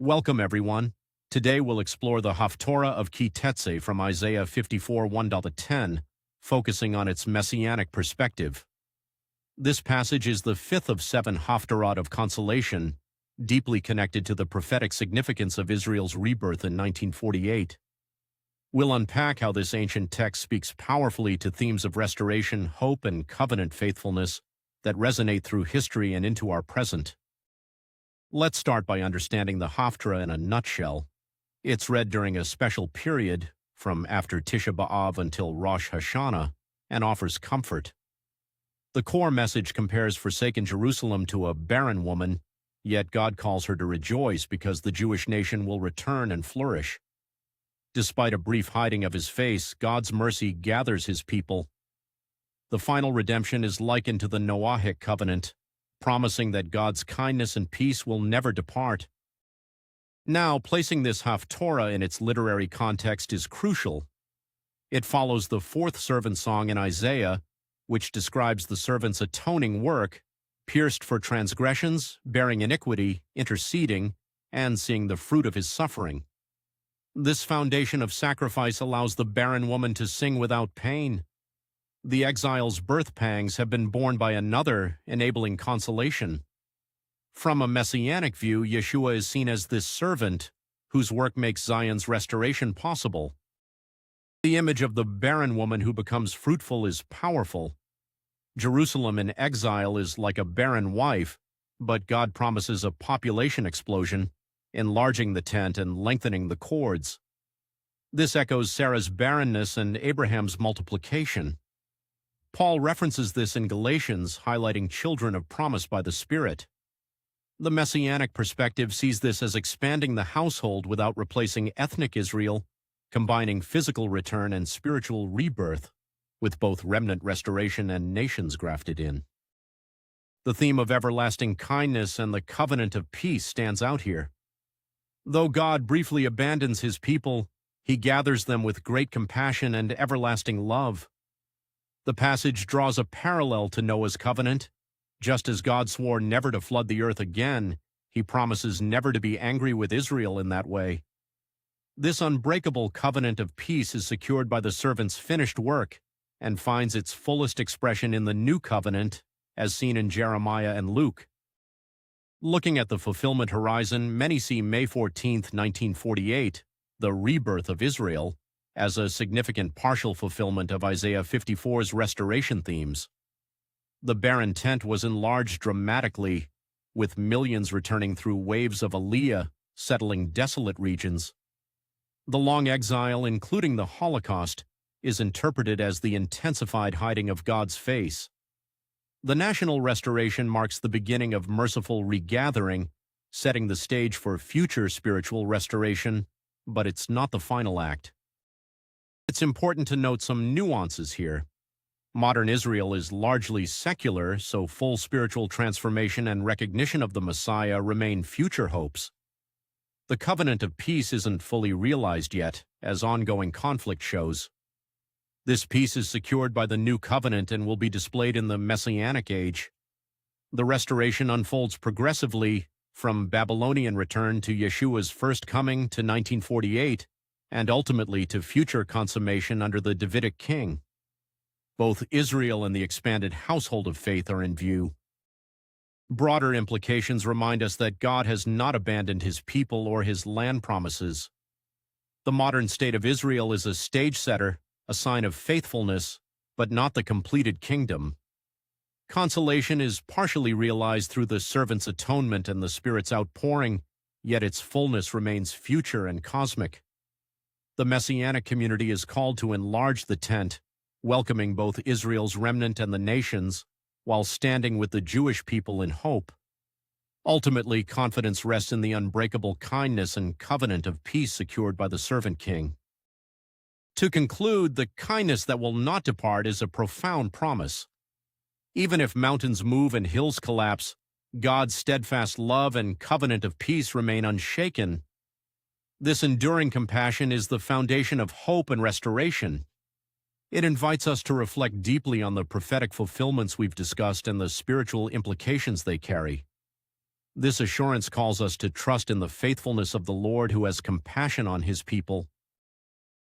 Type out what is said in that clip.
Welcome, everyone. Today we'll explore the Haftorah of Tetze from Isaiah 54 1-10, focusing on its Messianic perspective. This passage is the fifth of 7 Haftarot of Consolation, deeply connected to the prophetic significance of Israel's rebirth in 1948. We'll unpack how this ancient text speaks powerfully to themes of restoration, hope, and covenant faithfulness that resonate through history and into our present. Let's start by understanding the Haftarah in a nutshell. It's read during a special period, from after Tisha B'Av until Rosh Hashanah, and offers comfort. The core message compares forsaken Jerusalem to a barren woman, yet God calls her to rejoice because the Jewish nation will return and flourish. Despite a brief hiding of his face, God's mercy gathers his people. The final redemption is likened to the Noahic covenant, promising that God's kindness and peace will never depart. Now, placing this Haftorah in its literary context is crucial. It follows the fourth servant song in Isaiah, which describes the servant's atoning work, pierced for transgressions, bearing iniquity, interceding, and seeing the fruit of his suffering. This foundation of sacrifice allows the barren woman to sing without pain. The exile's birth pangs have been borne by another, enabling consolation. From a Messianic view, Yeshua is seen as this servant whose work makes Zion's restoration possible. The image of the barren woman who becomes fruitful is powerful. Jerusalem in exile is like a barren wife, but God promises a population explosion, enlarging the tent and lengthening the cords. This echoes Sarah's barrenness and Abraham's multiplication. Paul references this in Galatians, highlighting children of promise by the Spirit. The Messianic perspective sees this as expanding the household without replacing ethnic Israel, combining physical return and spiritual rebirth, with both remnant restoration and nations grafted in. The theme of everlasting kindness and the covenant of peace stands out here. Though God briefly abandons his people, he gathers them with great compassion and everlasting love. The passage draws a parallel to Noah's covenant. Just as God swore never to flood the earth again, he promises never to be angry with Israel in that way. This unbreakable covenant of peace is secured by the servant's finished work and finds its fullest expression in the new covenant, as seen in Jeremiah and Luke. Looking at the fulfillment horizon, many see May 14, 1948, the rebirth of Israel, as a significant partial fulfillment of Isaiah 54's restoration themes. The barren tent was enlarged dramatically, with millions returning through waves of Aliyah, settling desolate regions. The long exile, including the Holocaust, is interpreted as the intensified hiding of God's face. The national restoration marks the beginning of merciful regathering, setting the stage for future spiritual restoration, but it's not the final act. It's important to note some nuances here. Modern Israel is largely secular, so full spiritual transformation and recognition of the Messiah remain future hopes. The covenant of peace isn't fully realized yet, as ongoing conflict shows. This peace is secured by the new covenant and will be displayed in the Messianic age. The restoration unfolds progressively, from Babylonian return to Yeshua's first coming to 1948, and ultimately to future consummation under the Davidic king. Both Israel and the expanded household of faith are in view. Broader implications remind us that God has not abandoned his people or his land promises. The modern state of Israel is a stage setter, a sign of faithfulness, but not the completed kingdom. Consolation is partially realized through the servant's atonement and the Spirit's outpouring, yet its fullness remains future and cosmic. The Messianic community is called to enlarge the tent, welcoming both Israel's remnant and the nations, while standing with the Jewish people in hope. Ultimately, confidence rests in the unbreakable kindness and covenant of peace secured by the servant king. To conclude, the kindness that will not depart is a profound promise. Even if mountains move and hills collapse, God's steadfast love and covenant of peace remain unshaken. This enduring compassion is the foundation of hope and restoration. It invites us to reflect deeply on the prophetic fulfillments we've discussed and the spiritual implications they carry. This assurance calls us to trust in the faithfulness of the Lord who has compassion on his people